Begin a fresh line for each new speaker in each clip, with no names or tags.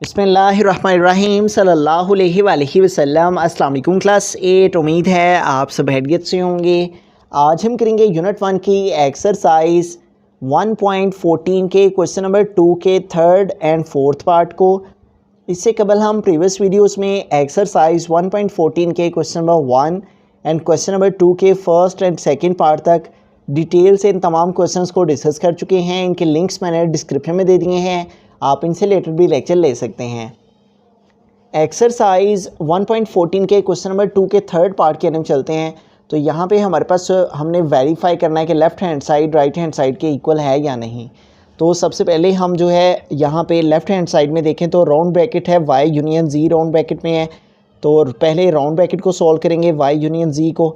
बिस्मिल्लाहिर्रहमानिर्रहीम सल्लल्लाहु अलैहि वसल्लम। अस्सलाम वालेकुम क्लास 8। उम्मीद है आप सब खैरियत से होंगे। आज हम करेंगे यूनिट 1 की एक्सरसाइज 1.14 के क्वेश्चन नंबर 2 के थर्ड एंड फोर्थ पार्ट को। इससे कबल हम प्रीवियस वीडियोस में एक्सरसाइज 1.14 के question number 1 and question number 2 के फर्स्ट एंड सेकंड पार्ट तक डिटेल से इन तमाम क्वेश्चंस को डिस्कस कर चुके हैं। इनके लिंक्स मैंने डिस्क्रिप्शन में दे दिए हैं, आप इनसे रिलेटेड भी लेक्चर ले सकते हैं। एक्सरसाइज 1.14 के क्वेश्चन नंबर 2 के थर्ड पार्ट के हम चलते हैं। तो यहाँ पे हमारे पास हमने वेरीफाई करना है कि left hand side right hand side के इक्वल है या नहीं। तो सबसे पहले हम जो है यहाँ पे लेफ़्ट हैंड साइड में देखें तो राउंड ब्रैकेट है y union z round bracket में है। तो पहले राउंड ब्रैकेट को सॉल्व करेंगे y यूनियन z को।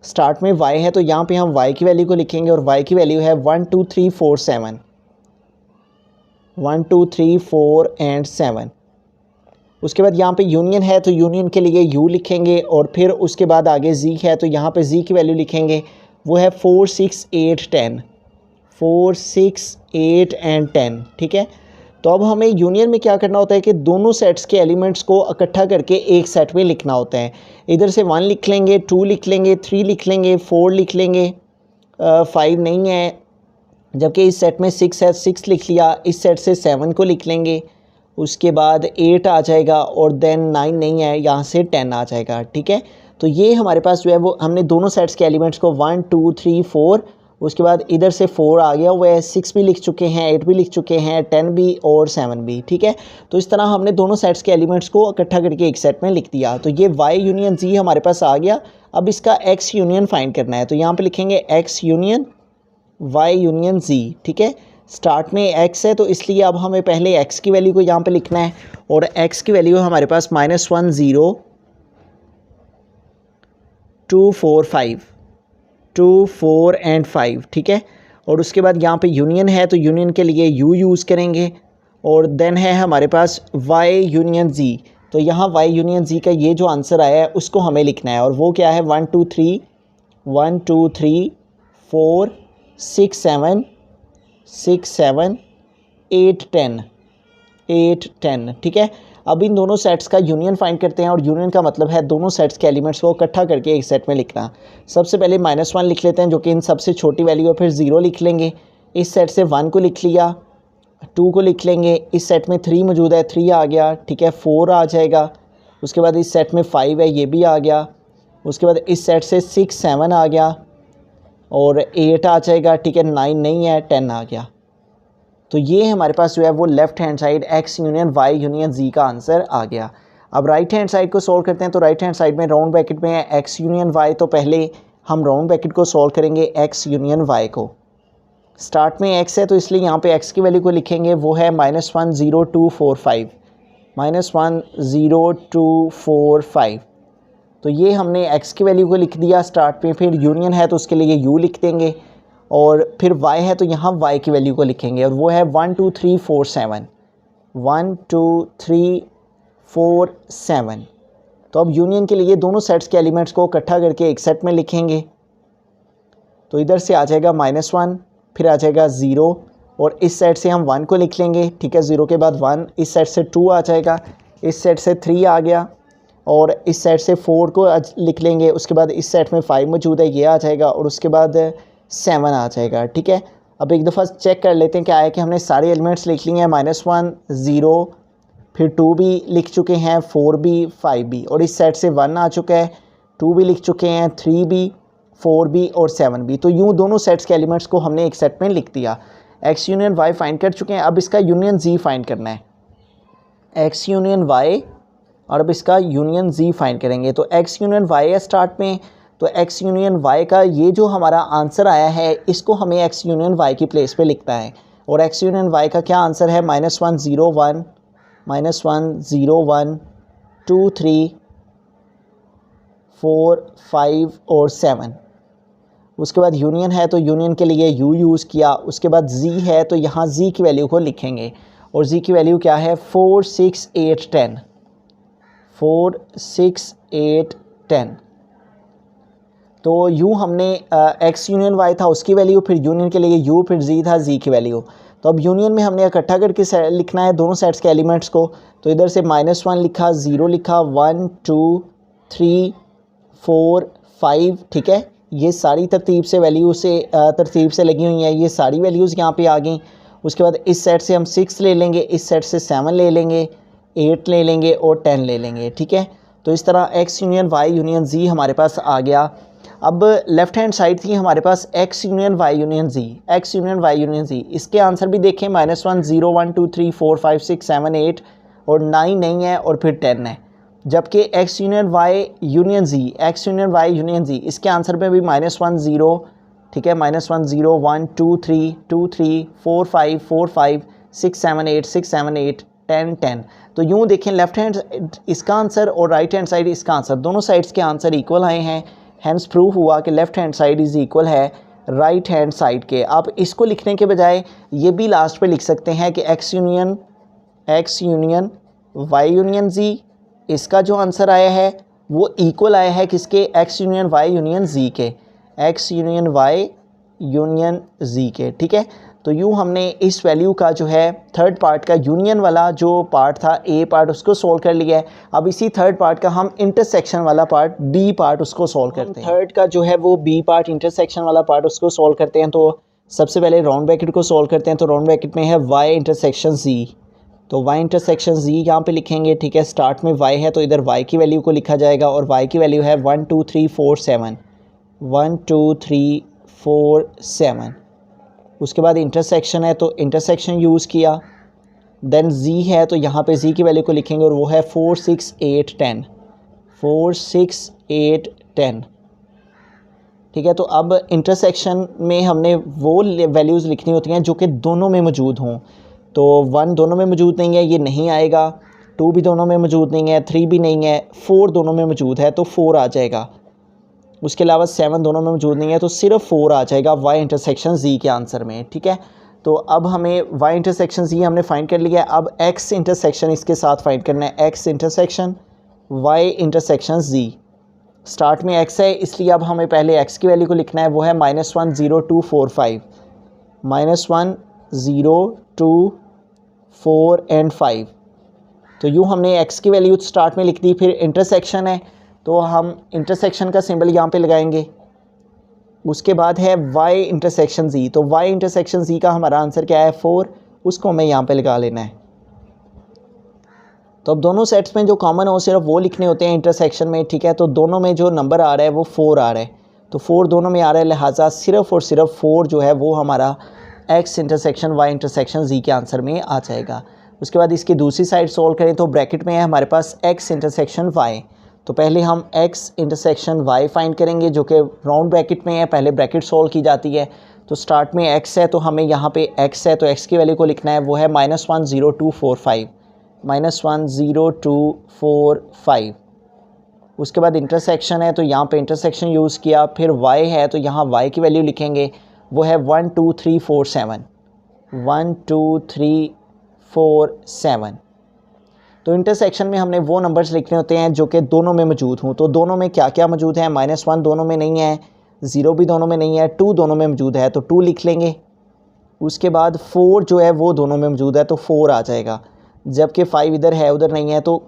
स्टार्ट में y है तो यहाँ पे हम y की वैल्यू को लिखेंगे और y की वैल्यू है 1 2 3 4 7 1 2 3 4 एंड 7। उसके बाद यहाँ पे यूनियन है तो यूनियन के लिए u लिखेंगे और फिर उसके बाद आगे z है तो यहाँ पे z की वैल्यू लिखेंगे, वो है 4 6 8 10 4 6 8 एंड 10। ठीक है, तो अब हमें यूनियन में क्या करना होता है कि दोनों सेट्स के एलिमेंट्स को इकट्ठा करके एक सेट में लिखना होता है। इधर से 1 लिख लेंगे, 2 लिख लेंगे, 3 लिख लेंगे, 4 लिख लेंगे, 5 नहीं है, जबकि इस सेट में 6 है, 6 लिख लिया। इस सेट से 7 को लिख लेंगे, उसके बाद 8 आ जाएगा और देन 9 नहीं है, यहाँ से 10 आ जाएगा। ठीक है, तो ये हमारे पास जो है वो हमने दोनों सेट्स के एलिमेंट्स को 1 2 3 4, उसके बाद इधर से 4 आ गया हुआ है, 6 भी लिख चुके हैं, 8 भी लिख चुके हैं, 10 भी और 7 भी। ठीक है, तो इस तरह हमने दोनों सेट्स के एलिमेंट्स को इकट्ठा करके एक सेट में लिख दिया। तो ये y यूनियन z हमारे पास आ गया। अब इसका x यूनियन फाइंड करना है, तो यहाँ पे लिखेंगे x union y union z। ठीक है, स्टार्ट में x है तो इसलिए अब हमें पहले x की वैल्यू को यहाँ पे लिखना है और x की वैल्यू हमारे पास -1 0 2 4 5 2 4 एंड 5। ठीक है, और उसके बाद यहाँ पे यूनियन है तो यूनियन के लिए u यूज़ करेंगे और देन है हमारे पास y यूनियन z। तो यहाँ y यूनियन z का ये जो आंसर आया है उसको हमें लिखना है और वो क्या है 1 2 3 4 6 7 6 7 8 10। ठीक है, अब इन दोनों सेट्स का यूनियन फाइंड करते हैं और यूनियन का मतलब है दोनों सेट्स के एलिमेंट्स को इकट्ठा करके एक सेट में लिखना। सबसे पहले -1 लिख लेते हैं जो कि इन सबसे छोटी वैल्यू है, फिर 0 लिख लेंगे, इस सेट से 1 को लिख लिया, 2 को लिख लेंगे, इस सेट में 3 मौजूद है, 3 आ गया। ठीक है, 4 आ जाएगा, उसके बाद इस सेट में 5 है, ये भी आ गया, उसके बाद इस सेट से 6 7 आ गया और 8 आ जाएगा। ठीक है, 9 नहीं है, 10 आ गया। तो ये हमारे पास जो है वो left hand side x union y union z का आंसर आ गया। अब राइट हैंड साइड को सॉल्व करते हैं। तो राइट हैंड साइड में राउंड ब्रैकेट में है x यूनियन y, तो पहले हम राउंड ब्रैकेट को सॉल्व करेंगे x यूनियन y को। स्टार्ट में x है तो इसलिए यहाँ पे x की वैल्यू को लिखेंगे, वो है -1 0 2 4 5 -1 0 2 4 5। तो ये हमने x की वैल्यू को लिख दिया स्टार्ट में। फिर यूनियन है तो उसके लिए u लिख देंगे और फिर y है तो यहाँ y की वैल्यू को लिखेंगे और वो है 1 2 3 4 7 1 2 3 4 7। तो अब यूनियन के लिए दोनों सेट्स के एलिमेंट्स को इकट्ठा करके एक सेट में लिखेंगे। तो इधर से आ जाएगा -1, फिर आ जाएगा 0 और इस सेट से हम 1 को लिख लेंगे। ठीक है, 0 के बाद 1, इस सेट से 2 आ जाएगा, इस सेट से 3 आ गया और इस सेट से 4 को लिख लेंगे। उसके बाद इस सेट में 5 मौजूद है, ये आ जाएगा और उसके बाद 7 आ जाएगा। ठीक है, अब एक दफ़ा चेक कर लेते हैं क्या है कि हमने सारे एलिमेंट्स लिख लिए हैं, -1 0, फिर 2 भी लिख चुके हैं, 4 भी 5 भी, और इस सेट से 1 आ चुका है, 2 भी लिख चुके हैं, 3 भी 4 भी और 7 भी। तो यूँ दोनों सेट्स के एलिमेंट्स को हमने एक सेट में लिख दिया। x यूनियन y फाइंड कर चुके हैं, अब इसका यूनियन z फाइंड करना है। x यूनियन y और अब इसका यूनियन z फाइंड करेंगे। तो x यूनियन y है स्टार्ट में, तो x यूनियन y का ये जो हमारा आंसर आया है इसको हमें x यूनियन y की प्लेस पे लिखना है। और x यूनियन y का क्या आंसर है, -1 0 1 -1 0 1 2 3 4 5 और 7। उसके बाद यूनियन है तो यूनियन के लिए u यूज़ किया। उसके बाद z है तो यहाँ z की वैल्यू को लिखेंगे और z की वैल्यू क्या है 4 6 8 10 4 6 8 10। तो u हमने x यूनियन y था उसकी वैल्यू, फिर यूनियन के लिए u, फिर z था z की वैल्यू। तो अब यूनियन में हमने इकट्ठा करके लिखना है दोनों सेट्स के एलिमेंट्स को। तो इधर से -1 लिखा, 0 लिखा, 1 2 3 4 5, ठीक है। ये सारी तरतीब से लगी हुई हैं, ये सारी वैल्यूज़ यहाँ पे आ गई। उसके बाद इस सेट से हम 6 ले लेंगे, इस सेट से 7 ले लेंगे, 8 ले लेंगे और 10 ले लेंगे, ठीक है। तो इस तरह x union y union z हमारे पास आ गया। अब लेफ़्ट हैंड साइड थी हमारे पास x union y union z, x union y union z। इसके आंसर भी देखें, -1 0 1 2 3 4 5 6 7 8 और 9 नहीं है और फिर 10 है। जबकि x union y union z, x union y union z, इसके आंसर में भी -1 0, ठीक है, -1 0 1 2 3 2 3 4 5 4 5 6 7 8 6 7 8 10 10। तो यूँ देखें, लेफ्ट हैंड इसका आंसर और राइट हैंड साइड इसका आंसर, दोनों साइड्स के आंसर इक्वल आए हैं। हैंस प्रूफ हुआ कि left hand side is equal है राइट हैंड साइड के। आप इसको लिखने के बजाय ये भी लास्ट पे लिख सकते हैं कि x union y union z, इसका जो आंसर आया है वो इक्वल आया है किसके, x union y union z के, x union y union z के, ठीक है। तो यूँ हमने इस वैल्यू का जो है थर्ड पार्ट का यूनियन वाला जो पार्ट था ए पार्ट उसको सोल्व कर लिया है। अब इसी थर्ड पार्ट का हम इंटरसेक्शन वाला पार्ट बी पार्ट उसको सोल्व करते हैं। थर्ड का जो है वो बी पार्ट इंटरसेक्शन वाला पार्ट उसको सोल्व करते हैं। तो सबसे पहले राउंड ब्रैकेट को सोल्व करते हैं। तो राउंड ब्रैकेट में है y इंटरसेक्शन z, तो y इंटरसेक्शन z यहाँ पे लिखेंगे, ठीक है। स्टार्ट में y है तो इधर y की वैल्यू को लिखा जाएगा और y की वैल्यू है 1 2 3 4 7, 1 2 3 4 7। उसके बाद इंटरसेक्शन है तो इंटरसेक्शन यूज़ किया। देन z है तो यहाँ पे z की वैल्यू को लिखेंगे और वो है 4 6 8 10, 4 6 8 10, ठीक है। तो अब इंटरसेक्शन में हमने वो वैल्यूज़ लिखनी होती हैं जो कि दोनों में मौजूद हों। तो 1 दोनों में मौजूद नहीं है, ये नहीं आएगा। 2 भी दोनों में मौजूद नहीं है, 3 भी नहीं है, 4 दोनों में मौजूद है तो 4 आ जाएगा। उसके अलावा 7 दोनों में मौजूद नहीं है तो सिर्फ 4 आ जाएगा y इंटरसेक्शन z के आंसर में, ठीक है। तो अब हमें y इंटरसेक्शन z हमने फाइंड कर लिया है। अब x इंटरसेक्शन इसके साथ फाइंड करना है, x intersection y intersection z। Start में x है इसलिए अब हमें पहले x की वैल्यू को लिखना है, वो है -1 0 2 4 5, -1 0 2 4 एंड 5। तो यूँ हमने x की वैल्यू स्टार्ट में लिख दी। फिर इंटरसेक्शन है तो हम इंटरसेक्शन का सिंबल यहाँ पे लगाएंगे। उसके बाद है y इंटरसेक्शन z, तो y इंटरसेक्शन z का हमारा आंसर क्या है 4, उसको हमें यहाँ पे लगा लेना है। तो अब दोनों सेट्स में जो कॉमन हो सिर्फ वो लिखने होते हैं इंटरसेक्शन में, ठीक है। तो दोनों में जो नंबर आ रहा है वो 4 आ रहा है, तो 4 दोनों में आ रहा है, लिहाजा सिर्फ और सिर्फ 4 जो है वो हमारा x intersection y intersection z के आंसर में आ जाएगा। उसके बाद इसकी दूसरी साइड सोल्व करें तो ब्रैकेट में है हमारे पास x इंटरसेक्शन y। तो पहले हम x इंटरसेक्शन y फाइंड करेंगे जो कि राउंड ब्रैकेट में है, पहले ब्रैकेट सोल्व की जाती है। तो स्टार्ट में x है तो हमें यहाँ पे x है तो x की वैल्यू को लिखना है, वो है -1 0 2 4 5, -1 0 2 4 5। उसके बाद इंटरसेक्शन है तो यहाँ पे इंटरसेक्शन यूज़ किया। फिर y है तो यहाँ y की वैल्यू लिखेंगे, वो है 1 2 3 4 7, 1 2 3 4 7। तो इंटरसेक्शन में हमने वो नंबर्स लिखने होते हैं जो कि दोनों में मौजूद हों। तो दोनों में क्या क्या मौजूद है, -1 दोनों में नहीं है, 0 भी दोनों में नहीं है, 2 दोनों में मौजूद है तो 2 लिख लेंगे। उसके बाद 4 जो है वो दोनों में मौजूद है तो 4 आ जाएगा, जबकि 5 इधर है उधर नहीं है। तो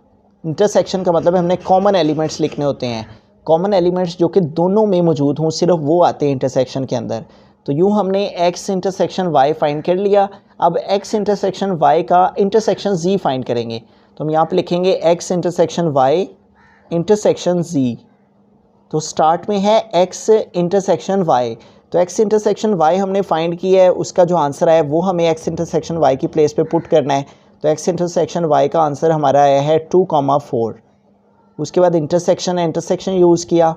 इंटरसेक्शन का मतलब है हमने कॉमन एलिमेंट्स लिखने होते हैं, कॉमन एलिमेंट्स जो कि दोनों में मौजूद हों सिर्फ वो आते हैं इंटरसेक्शन के अंदर। तो यूँ हमने x इंटरसेक्शन y फाइंड कर लिया। अब x इंटरसेक्शन y का इंटरसेक्शन z फाइंड करेंगे। तो हम यहाँ पे लिखेंगे x intersection y intersection z। तो स्टार्ट में है x इंटरसेक्शन y, तो x इंटरसेक्शन y हमने फाइंड किया है, उसका जो आंसर आया वो हमें x इंटरसेक्शन y की प्लेस पे पुट करना है। तो x इंटरसेक्शन y का आंसर हमारा आया है 2,4। उसके बाद इंटरसेक्शन है, इंटरसेक्शन यूज़ किया।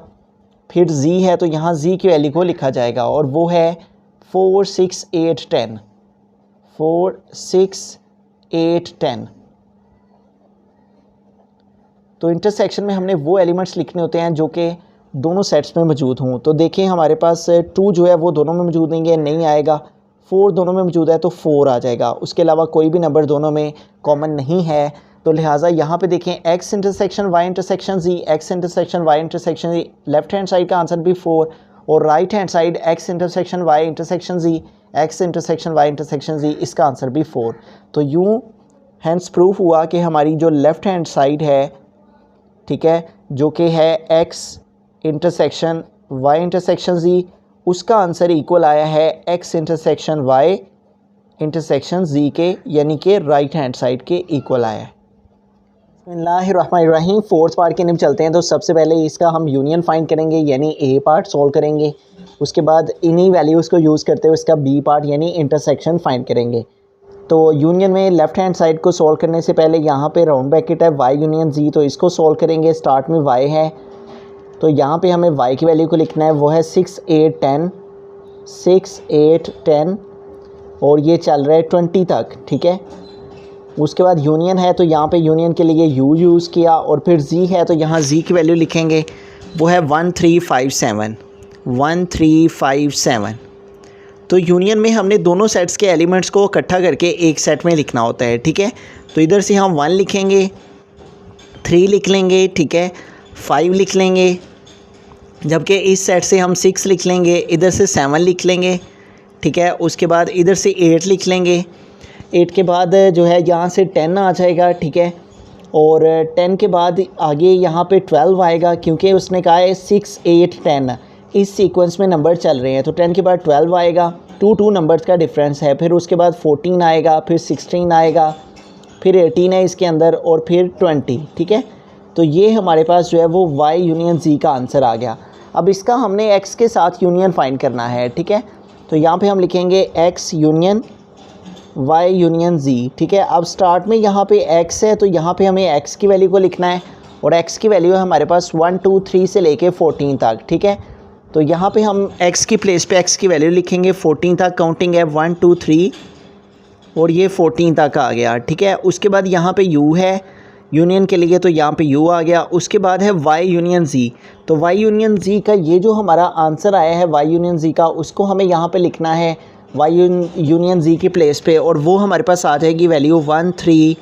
फिर z है तो यहाँ z की वैल्यू को लिखा जाएगा और वो है 4 6 8 10, 4 6 8 10। तो इंटरसेक्शन में हमने वो एलिमेंट्स लिखने होते हैं जो कि दोनों सेट्स में मौजूद हों। तो देखिए हमारे पास 2 जो है वो दोनों में मौजूद नहीं है, नहीं आएगा। 4 दोनों में मौजूद है तो 4 आ जाएगा। उसके अलावा कोई भी नंबर दोनों में कॉमन नहीं है, तो लिहाजा यहाँ पे देखें x intersection y intersection z, x intersection y intersection z, left hand side का आंसर भी 4 और right hand side x intersection y intersection z, X intersection Y intersection Z, इसका आंसर भी 4। तो यूँ हैंस प्रूफ हुआ कि हमारी जो लेफ़्ट हैंड साइड है, ठीक है, जो कि है एक्स इंटरसेक्शन वाई इंटरसेक्शन जी, उसका आंसर इक्वल आया है एक्स इंटरसेक्शन वाई इंटरसेक्शन जी के, यानी कि राइट हैंड साइड के इक्वल आया है। बिस्मिल्लाहिर्रहमानिर्रहीम, फोर्थ पार्ट की तरफ चलते हैं। तो सबसे पहले इसका हम यूनियन फाइंड करेंगे, यानी ए पार्ट सॉल्व करेंगे। उसके बाद इन्हीं वैल्यूज़ को यूज़ करते हुए इसका बी पार्ट यानी इंटरसेक्शन फाइंड करेंगे। तो यूनियन में लेफ़्ट हैंड साइड को सॉल्व करने से पहले यहाँ पे राउंड ब्रैकेट है वाई यूनियन जी, तो इसको सॉल्व करेंगे। स्टार्ट में वाई है, तो यहाँ पे हमें वाई की वैल्यू को लिखना है, वो है 6 8 10, 6 8 10 और ये चल रहा है 20 तक, ठीक है। उसके बाद यूनियन है, तो यहाँ पे यूनियन के लिए यू यूज़ किया, और फिर जी है तो यहाँ जी की वैल्यू लिखेंगे, वो है 1357, 1357। तो यूनियन में हमने दोनों सेट्स के एलिमेंट्स को इकट्ठा करके एक सेट में लिखना होता है, ठीक है। तो इधर से हम 1 लिखेंगे, 3 लिख लेंगे, ठीक है, 5 लिख लेंगे, जबकि इस सेट से हम 6 लिख लेंगे, इधर से 7 लिख लेंगे, ठीक है। उसके बाद इधर से 8 लिख लेंगे, 8 के बाद जो है यहाँ से 10 आ जाएगा, ठीक है। और 10 के बाद आगे यहाँ पे 12 आएगा, क्योंकि उसने कहा है 6 8 10 इस सीक्वेंस में नंबर चल रहे हैं, तो 10 के बाद 12 आएगा, 2 नंबर्स का डिफरेंस है। फिर उसके बाद 14 आएगा, फिर 16 आएगा, फिर 18 है इसके अंदर, और फिर 20, ठीक है। तो ये हमारे पास जो है वो y यूनियन z का आंसर आ गया। अब इसका हमने x के साथ यूनियन फाइंड करना है, ठीक है। तो यहाँ पे हम लिखेंगे x union y union z, ठीक है। अब स्टार्ट में यहाँ पे x है, तो यहाँ पे हमें x की वैल्यू को लिखना है, और x की वैल्यू है हमारे पास 1 2 3 से लेके 14 तक, ठीक है। तो यहाँ पे हम x की प्लेस पे x की वैल्यू लिखेंगे, 14 तक काउंटिंग है, 1 2 3 और ये 14 तक आ गया, ठीक है। उसके बाद यहाँ पे u है यूनियन के लिए, तो यहाँ पे u आ गया। उसके बाद है y यूनियन z, तो y यूनियन z का ये जो हमारा आंसर आया है y यूनियन z का, उसको हमें यहाँ पे लिखना है y यूनियन z की प्लेस पे, और वो हमारे पास आ जाएगी वैल्यू 1 3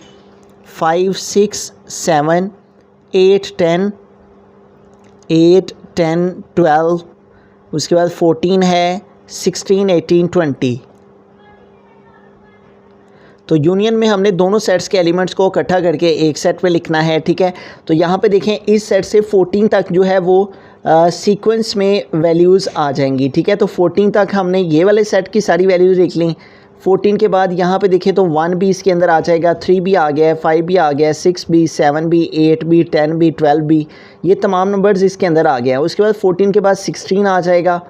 5 6 7 8 10 8 10 12, उसके बाद 14 है, 16 18 20। तो यूनियन में हमने दोनों सेट्स के एलिमेंट्स को इकट्ठा करके एक सेट में लिखना है, ठीक है। तो यहाँ पे देखें, इस सेट से 14 तक जो है वो सीक्वेंस में वैल्यूज़ आ जाएंगी, ठीक है। तो 14 तक हमने ये वाले सेट की सारी वैल्यूज़ लिख ली। 14 के बाद यहाँ पे देखें तो 1 भी इसके अंदर आ जाएगा, 3 भी आ गया है, 5 भी आ गया है, 6 भी, 7 भी, 8 भी, 10 भी, 12 भी, ये तमाम नंबर्स इसके अंदर आ गया है। उसके बाद 14 के बाद 16 आ जाएगा,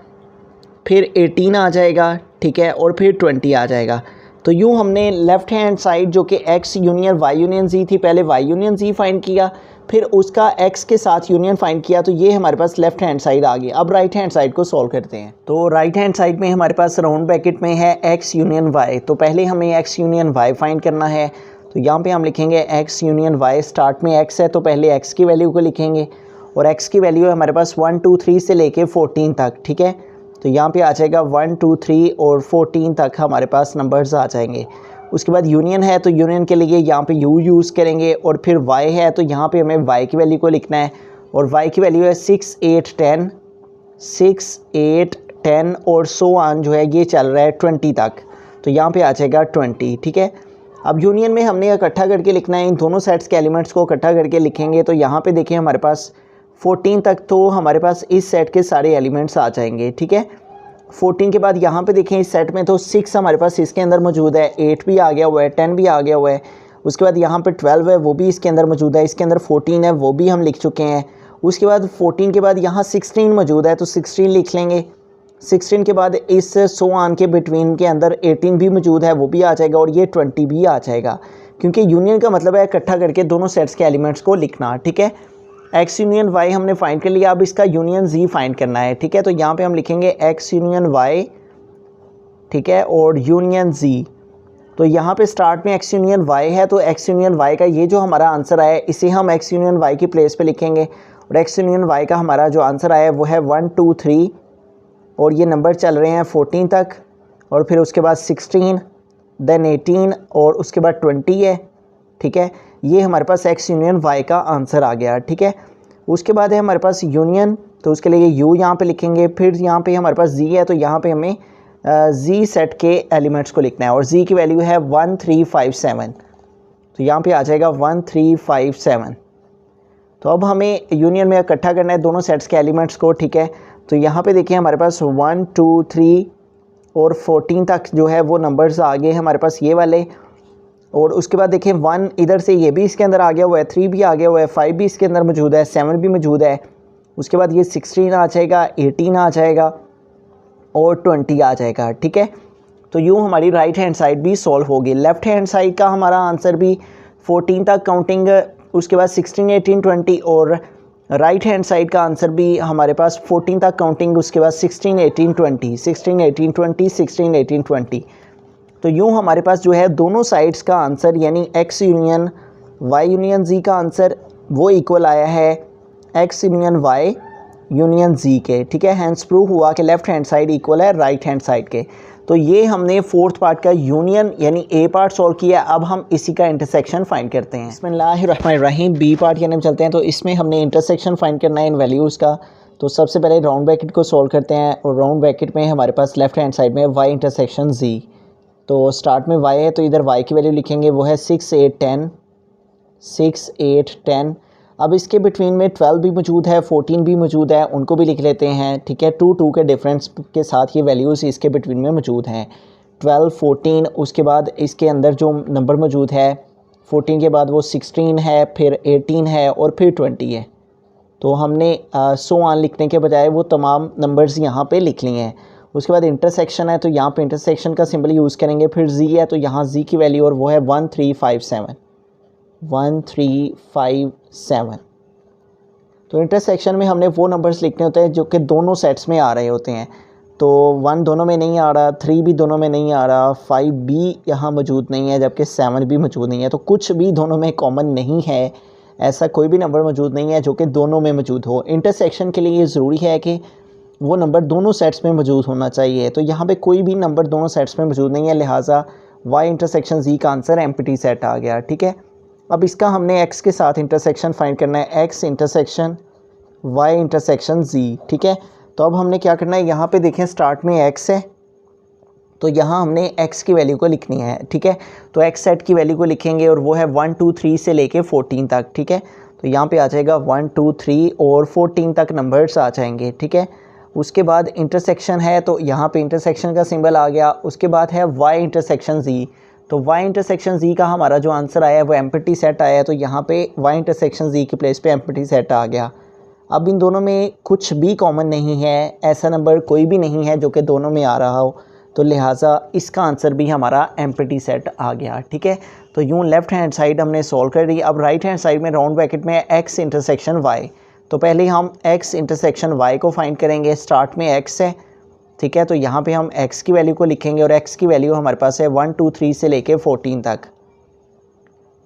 फिर 18 आ जाएगा, ठीक है, और फिर 20 आ जाएगा। तो यूँ हमने लेफ़्ट हैंड साइड जो कि x union y union z थी, पहले y यूनियन z फाइंड किया, फिर उसका x के साथ यूनियन फाइंड किया, तो ये हमारे पास लेफ़्ट हैंड साइड आ गई। अब राइट हैंड साइड को सॉल्व करते हैं। तो राइट हैंड साइड में हमारे पास राउंड ब्रैकेट में है x यूनियन y, तो पहले हमें x यूनियन y फाइंड करना है। तो यहाँ पे हम लिखेंगे x यूनियन y, स्टार्ट में x है तो पहले x की वैल्यू को लिखेंगे, और x की वैल्यू है हमारे पास 1 2 3 से लेके 14 तक, ठीक है। तो यहाँ पे आ जाएगा 1 2 3 और 14 तक हमारे पास नंबर्स आ जाएंगे। उसके बाद यूनियन है, तो यूनियन के लिए यहाँ पे u यूज़ करेंगे, और फिर y है तो यहाँ पे हमें y की वैल्यू को लिखना है, और y की वैल्यू है 6 8 10, 6 8 10 और सो ऑन जो है ये चल रहा है 20 तक, तो यहाँ पे आ जाएगा 20, ठीक है। अब यूनियन में हमने इकट्ठा करके लिखना है, इन दोनों सेट्स के एलिमेंट्स को इकट्ठा करके लिखेंगे। तो यहाँ पे देखें हमारे पास 14 तक तो हमारे पास इस सेट के सारे एलिमेंट्स आ जाएंगे, ठीक है। 14 के बाद यहाँ पे देखें इस सेट में तो 6 हमारे पास इसके अंदर मौजूद है, 8 भी आ गया हुआ है, 10 भी आ गया हुआ है। उसके बाद यहाँ पे 12 है, वो भी इसके अंदर मौजूद है, इसके अंदर 14 है, वो भी हम लिख चुके हैं। उसके बाद 14 के बाद यहाँ 16 मौजूद है, तो 16 लिख लेंगे। 16 के बाद इस सो ऑन के बिटवीन के अंदर 18 भी मौजूद है, वो भी आ जाएगा, और ये 20 भी आ जाएगा, क्योंकि यूनियन का मतलब है इकट्ठा करके दोनों सेट्स के एलिमेंट्स को लिखना, ठीक है। x यूनियन y हमने फाइंड कर लिया, अब इसका यूनियन z फाइंड करना है, ठीक है। तो यहाँ पे हम लिखेंगे x यूनियन y, ठीक है, और यूनियन z। तो यहाँ पे स्टार्ट में x यूनियन y है, तो x यूनियन y का ये जो हमारा आंसर आया है इसे हम x यूनियन y की प्लेस पे लिखेंगे, और x यूनियन y का हमारा जो आंसर आया है वो है 1 2 3 और ये नंबर चल रहे हैं 14 तक, और फिर उसके बाद 16 देन 18 और उसके बाद 20 है, ठीक है। ये हमारे पास x यूनियन y का आंसर आ गया, ठीक है। उसके बाद है हमारे पास यूनियन, तो उसके लिए u यहाँ पे लिखेंगे, फिर यहाँ पे हमारे पास z है, तो यहाँ पे हमें जी सेट के एलिमेंट्स को लिखना है और जी की वैल्यू है 1357, तो यहाँ पे आ जाएगा 1357। तो अब हमें यूनियन में इकट्ठा करना है दोनों सेट्स के एलिमेंट्स को, ठीक है। तो यहाँ पे देखिए हमारे पास 1 2 3 और 14 तक जो है वो नंबर्स आ गए हैं हमारे पास ये वाले। और उसके बाद देखिए 1 इधर से ये भी इसके अंदर आ गया हुआ है, 3 भी आ गया हुआ है, 5 भी इसके अंदर मौजूद है, 7 भी मौजूद है। उसके बाद ये 16 आ जाएगा, 18 आ जाएगा और 20 आ जाएगा, ठीक है। तो यूँ हमारी राइट हैंड साइड भी सॉल्व होगी। लेफ़्ट हैंड साइड का हमारा आंसर भी 14 तक काउंटिंग, उसके बाद 16 18 20, और राइट हैंड साइड का आंसर भी हमारे पास 14 तक काउंटिंग, उसके बाद 16 18 20, 16 18 20, 16 18 20। तो यूँ हमारे पास जो है दोनों साइड्स का आंसर यानी x union y union z का आंसर वो इक्वल आया है x union y union z के, ठीक है। हैंस प्रूव हुआ कि लेफ़्ट हैंड साइड इक्वल है राइट हैंड साइड के। तो ये हमने फोर्थ पार्ट का यूनियन यानी ए पार्ट सॉल्व किया। अब हम इसी का इंटरसेक्शन फाइंड करते हैं। बिस्मिल्लाहिर्रहमानिर्रहीम, बी पार्ट की तरफ चलते हैं। तो इसमें हमने इंटरसेक्शन फाइंड करना है इन वैल्यूज़ का। तो सबसे पहले राउंड ब्रैकेट को सॉल्व करते हैं और राउंड ब्रैकेट में हमारे पास लेफ़्ट हैंड साइड में y इंटरसेक्शन z। तो स्टार्ट में y है तो इधर y की वैल्यू लिखेंगे, वो है 6 8 10, 6 8 10। अब इसके बिटवीन में 12 भी मौजूद है, 14 भी मौजूद है, उनको भी लिख लेते हैं, ठीक है। 2 2 के डिफरेंस के साथ ये वैल्यूज़ इसके बिटवीन में मौजूद हैं, 12 14। उसके बाद इसके अंदर जो नंबर मौजूद है 14 के बाद वो 16 है, फिर 18 है और फिर 20 है। तो हमने सो ऑन लिखने के बजाय वो तमाम नंबर्स यहाँ पे लिख लिए हैं। उसके बाद इंटरसेक्शन है तो यहाँ पे इंटरसेक्शन का सिंबल यूज़ करेंगे। फिर जी है तो यहाँ जी की वैल्यू और वो है 1357, 1357। तो इंटरसेक्शन में हमने वो नंबर्स लिखने होते हैं जो कि दोनों सेट्स में आ रहे होते हैं। तो 1 दोनों में नहीं आ रहा, 3 भी दोनों में नहीं आ रहा, 5 भी यहाँ मौजूद नहीं है, जबकि 7 भी मौजूद नहीं है। तो कुछ भी दोनों में कॉमन नहीं है, ऐसा कोई भी नंबर मौजूद नहीं है जो कि दोनों में मौजूद हो। इंटरसेक्शन के लिए ये ज़रूरी है कि वो नंबर दोनों सेट्स में मौजूद होना चाहिए। तो यहाँ पे कोई भी नंबर दोनों सेट्स में मौजूद नहीं है, लिहाजा y इंटरसेक्शन z का आंसर एम्प्टी सेट आ गया, ठीक है। अब इसका हमने x के साथ इंटरसेक्शन फाइंड करना है, x intersection y intersection z, ठीक है। तो अब हमने क्या करना है, यहाँ पे देखें स्टार्ट में x है तो यहाँ हमने x की वैल्यू को लिखनी है, ठीक है। तो x सेट की वैल्यू को लिखेंगे और वो है 1 2 3 से लेके 14 तक, ठीक है। तो यहाँ पे आ जाएगा 1 2 3 और 14 तक नंबर्स आ जाएंगे, ठीक है। उसके बाद इंटरसेक्शन है तो यहाँ पे इंटरसेक्शन का सिंबल आ गया। उसके बाद है y इंटरसेक्शन z। तो y इंटरसेक्शन z का हमारा जो आंसर आया है वो एम्प्टी सेट आया है, तो यहाँ पे y इंटरसेक्शन z की प्लेस पे एम्प्टी सेट आ गया। अब इन दोनों में कुछ भी कॉमन नहीं है, ऐसा नंबर कोई भी नहीं है जो कि दोनों में आ रहा हो, तो लिहाजा इसका आंसर भी हमारा एम्प्टी सेट आ गया, ठीक है। तो यूँ लेफ़्ट हैंड साइड हमने सॉल्व कर दी। अब राइट हैंड साइड में राउंड ब्रैकेट में x इंटरसेक्शन y। तो पहले हम x इंटरसेक्शन y को फाइंड करेंगे। स्टार्ट में x है, ठीक है। तो यहाँ पे हम x की वैल्यू को लिखेंगे और x की वैल्यू हमारे पास है 1 2 3 से लेके 14 तक,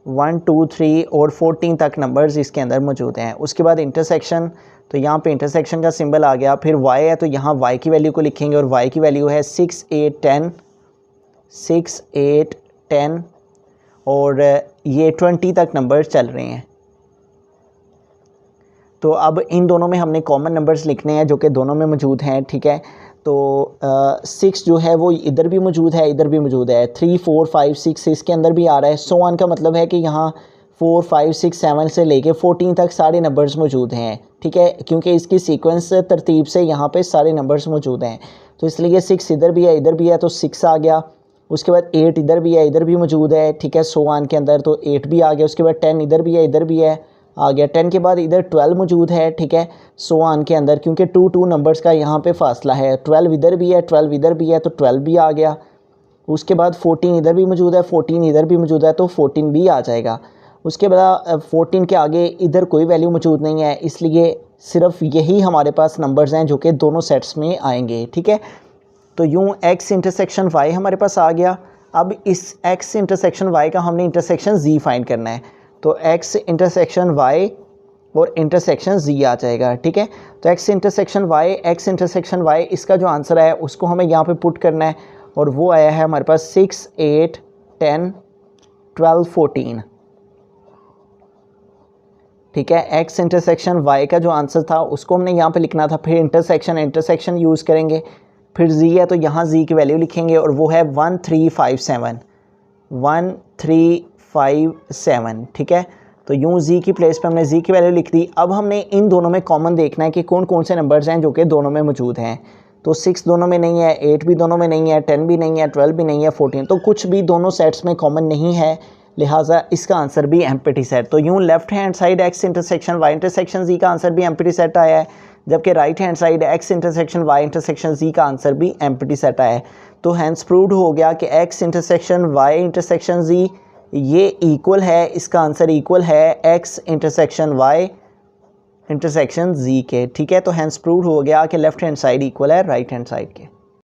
1 2 3 और 14 तक नंबर्स इसके अंदर मौजूद हैं। उसके बाद इंटरसेक्शन, तो यहाँ पे इंटरसेक्शन का सिंबल आ गया। फिर y है तो यहाँ y की वैल्यू को लिखेंगे और y की वैल्यू है 6 8 10, 6 8 10 और ये 20 तक नंबर चल रहे हैं। तो अब इन दोनों में हमने कॉमन नंबर्स लिखने हैं जो कि दोनों में मौजूद हैं, ठीक है। तो 6 जो है वो इधर भी मौजूद है, इधर भी मौजूद है, 3 4 5 6 इसके अंदर भी आ रहा है। सो ऑन का मतलब है कि यहाँ 4 5 6 7 से लेके 14 तक सारे नंबर्स मौजूद हैं, ठीक है, क्योंकि इसकी सीक्वेंस तरतीब से यहाँ पे सारे नंबर्स मौजूद हैं। तो इसलिए 6 इधर भी है, इधर भी है, तो 6 आ गया। उसके बाद 8 इधर भी है, इधर भी मौजूद है, ठीक है, सो ऑन के अंदर, तो 8 भी आ गया। उसके बाद 10 इधर भी है, इधर भी है, आ गया। 10 के बाद इधर 12 मौजूद है, ठीक है, सो ऑन के अंदर, क्योंकि 2 2 नंबर्स का यहाँ पे फासला है। 12 इधर भी है, 12 इधर भी है, तो 12 भी आ गया। उसके बाद 14 इधर भी मौजूद है, 14 इधर भी मौजूद है, तो 14 भी आ जाएगा। उसके बाद 14 के आगे इधर कोई वैल्यू मौजूद नहीं है, इसलिए सिर्फ यही हमारे पास नंबर्स हैं जो कि दोनों सेट्स में आएंगे, ठीक है। तो यूँ x इंटरसेक्शन y हमारे पास आ गया। अब इस x इंटरसेक्शन y का हमने इंटरसेक्शन z फाइंड करना है। तो x इंटरसेक्शन y और इंटरसेक्शन z आ जाएगा, ठीक है। तो x इंटरसेक्शन y इसका जो आंसर है उसको हमें यहाँ पे पुट करना है और वो आया है हमारे पास 6 8 10 12 14, ठीक है। x इंटरसेक्शन y का जो आंसर था उसको हमने यहाँ पे लिखना था। फिर इंटरसेक्शन यूज़ करेंगे, फिर z है तो यहाँ z की वैल्यू लिखेंगे और वो है 1357 ठीक है। तो यूँ z की प्लेस पे हमने z की वैल्यू लिख दी। अब हमने इन दोनों में कॉमन देखना है कि कौन कौन से नंबर्स हैं जो कि दोनों में मौजूद हैं। तो 6 दोनों में नहीं है, 8 भी दोनों में नहीं है, 10 भी नहीं है, 12 भी नहीं है, 14 तो कुछ भी दोनों सेट्स में कॉमन नहीं है, लिहाजा इसका आंसर भी एम्प्टी सेट। तो यूँ left hand side x intersection y intersection z का आंसर भी एम्प्टी सेट आया है, जबकि right hand side x intersection y intersection z का आंसर भी एम्प्टी सेट आया है। तो हैंस प्रूव्ड हो गया कि x intersection y intersection z ये इक्वल है, इसका आंसर इक्वल है x intersection y intersection z के, ठीक है। तो हैंस प्रूव्ड हो गया कि लेफ्ट हैंड साइड इक्वल है राइट हैंड साइड के।